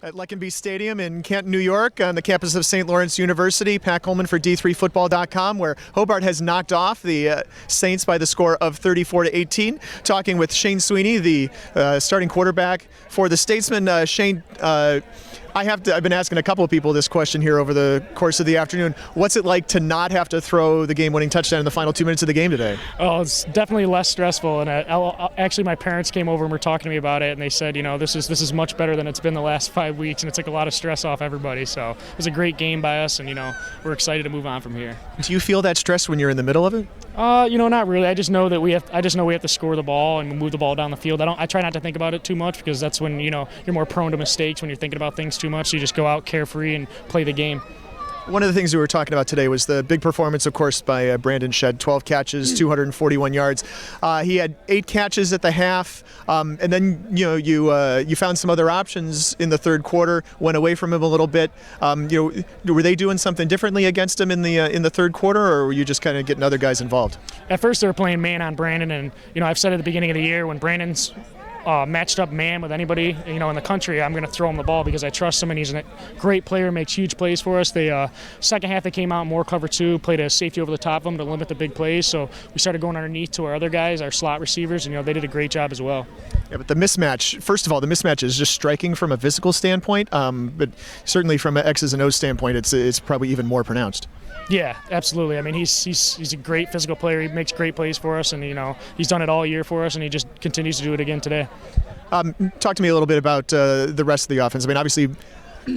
At Leckenby Stadium in Canton, New York, on the campus of St. Lawrence University. Pat Coleman for D3Football.com, where Hobart has knocked off the Saints by the score of 34-18. Talking with Shane Sweeney, the starting quarterback for the Statesmen. Shane, I've been asking a couple of people this question here over the course of the afternoon. What's it like to not have to throw the game-winning touchdown in the final 2 minutes of the game today? Oh, it's definitely less stressful. And actually, my parents came over and were talking to me about it, and they said, this is much better than it's been the last 5 weeks, and it took a lot of stress off everybody. So it was a great game by us, and we're excited to move on from here. Do you feel that stress when you're in the middle of it? Not really. I just know that we have to score the ball and move the ball down the field. I try not to think about it too much, because that's when you're more prone to mistakes when you're thinking about things too much. So you just go out carefree and play the game. One of the things we were talking about today was the big performance, of course, by Brandon Shed. 12 catches, 241 yards. He had 8 catches at the half, and then you found some other options in the third quarter. Went away from him a little bit. Were they doing something differently against him in the third quarter, or were you just kind of getting other guys involved? At first, they were playing man on Brandon, and I've said at the beginning of the year, when Brandon's matched up man with anybody in the country, I'm going to throw him the ball because I trust him, and he's a great player, makes huge plays for us. The second half they came out more cover 2, played a safety over the top of them to limit the big plays, so we started going underneath to our other guys, our slot receivers, and they did a great job as well. Yeah, but the mismatch, first of all, the mismatch is just striking from a physical standpoint, but certainly from an X's and O's standpoint, it's probably even more pronounced. Yeah, absolutely. I mean, he's a great physical player. He makes great plays for us, and he's done it all year for us, and he just continues to do it again today. Talk to me a little bit about the rest of the offense. I mean, obviously,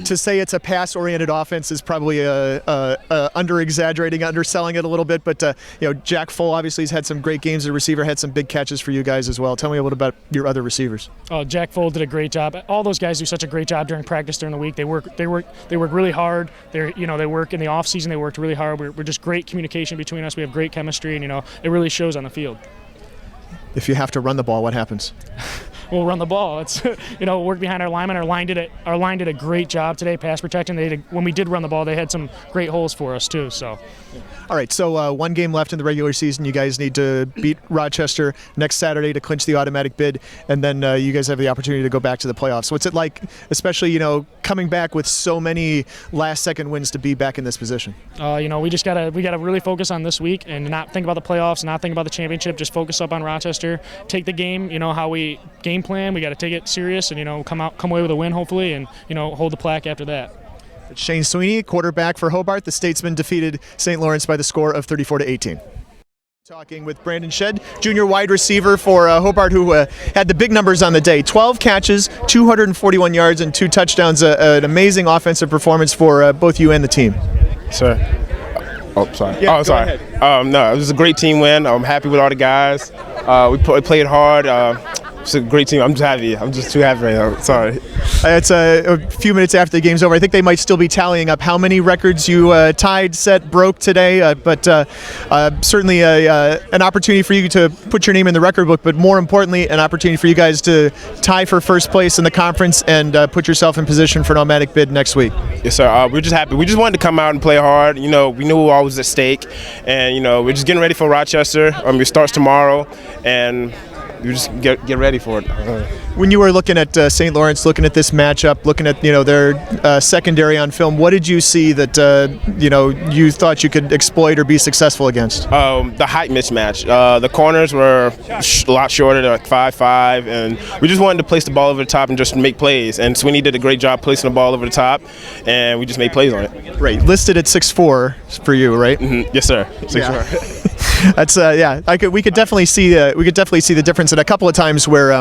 to say it's a pass-oriented offense is probably under-exaggerating, underselling it a little bit. But Jack Full obviously has had some great games as a receiver, had some big catches for you guys as well. Tell me a little about your other receivers. Oh, Jack Full did a great job. All those guys do such a great job during practice during the week. They work really hard. They work in the off season. They worked really hard. We're just great communication between us. We have great chemistry, and it really shows on the field. If you have to run the ball, what happens? We'll run the ball. It's work behind our linemen. Our line did a great job today, pass protecting. When we did run the ball, they had some great holes for us too. So. All right, so one game left in the regular season. You guys need to beat Rochester next Saturday to clinch the automatic bid, and then you guys have the opportunity to go back to the playoffs. What's it like, especially coming back with so many last-second wins, to be back in this position? We gotta really focus on this week and not think about the playoffs, not think about the championship. Just focus up on Rochester. Take the game. How we game plan. We got to take it serious and come away with a win hopefully, and hold the plaque after that. Shane Sweeney, quarterback for Hobart. The Statesmen defeated St. Lawrence by the score of 34-18. Talking with Brandon Shed, junior wide receiver for Hobart, who had the big numbers on the day. 12 catches, 241 yards, and 2 touchdowns. An amazing offensive performance for both you and the team. Sir. Oh, sorry. Yeah, sorry. No, it was a great team win. I'm happy with all the guys. We played hard. It's a great team. I'm just happy. I'm just too happy right now. Sorry. It's a few minutes after the game's over. I think they might still be tallying up how many records you tied, set, broke today. But certainly an opportunity for you to put your name in the record book. But more importantly, an opportunity for you guys to tie for first place in the conference and put yourself in position for an automatic bid next week. Yes, sir. We're just happy. We just wanted to come out and play hard. We knew what was at stake, and we're just getting ready for Rochester. It starts tomorrow, and you just get ready for it. When you were looking at St. Lawrence, looking at this matchup, looking at their secondary on film, what did you see that you thought you could exploit or be successful against? The height mismatch. The corners were a lot shorter, they're like 5'5", and we just wanted to place the ball over the top and just make plays. And Sweeney did a great job placing the ball over the top, and we just made plays on it. Right, listed at 6'4" for you, right? Mm-hmm. Yes, sir. 6'4". That's we could definitely see the difference in a couple of times where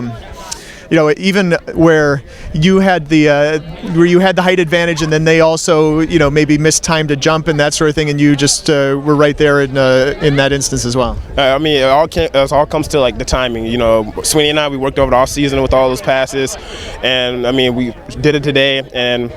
even where you had the height advantage, and then they also maybe mistimed a jump and that sort of thing, and you just were right there in that instance as well. It all comes to the timing. Sweeney and I, we worked over the off season with all those passes, and we did it today, and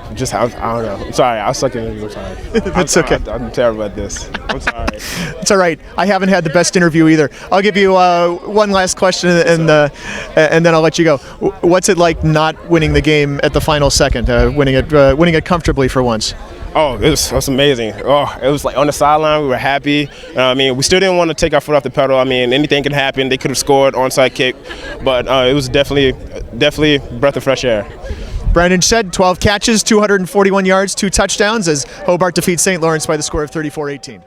I don't know. I'm sorry. I suck at interview. I'm sorry. That's okay. I'm terrible at this. I'm sorry. It's all right. I haven't had the best interview either. I'll give you one last question, and then I'll let you go. What's it like not winning the game at the final second, winning it comfortably for once? Oh, it was amazing. Oh, it was on the sideline. We were happy. We still didn't want to take our foot off the pedal. Anything can happen. They could have scored onside kick, but it was definitely a breath of fresh air. Brandon Shed, 12 catches, 241 yards, 2 touchdowns as Hobart defeats St. Lawrence by the score of 34-18.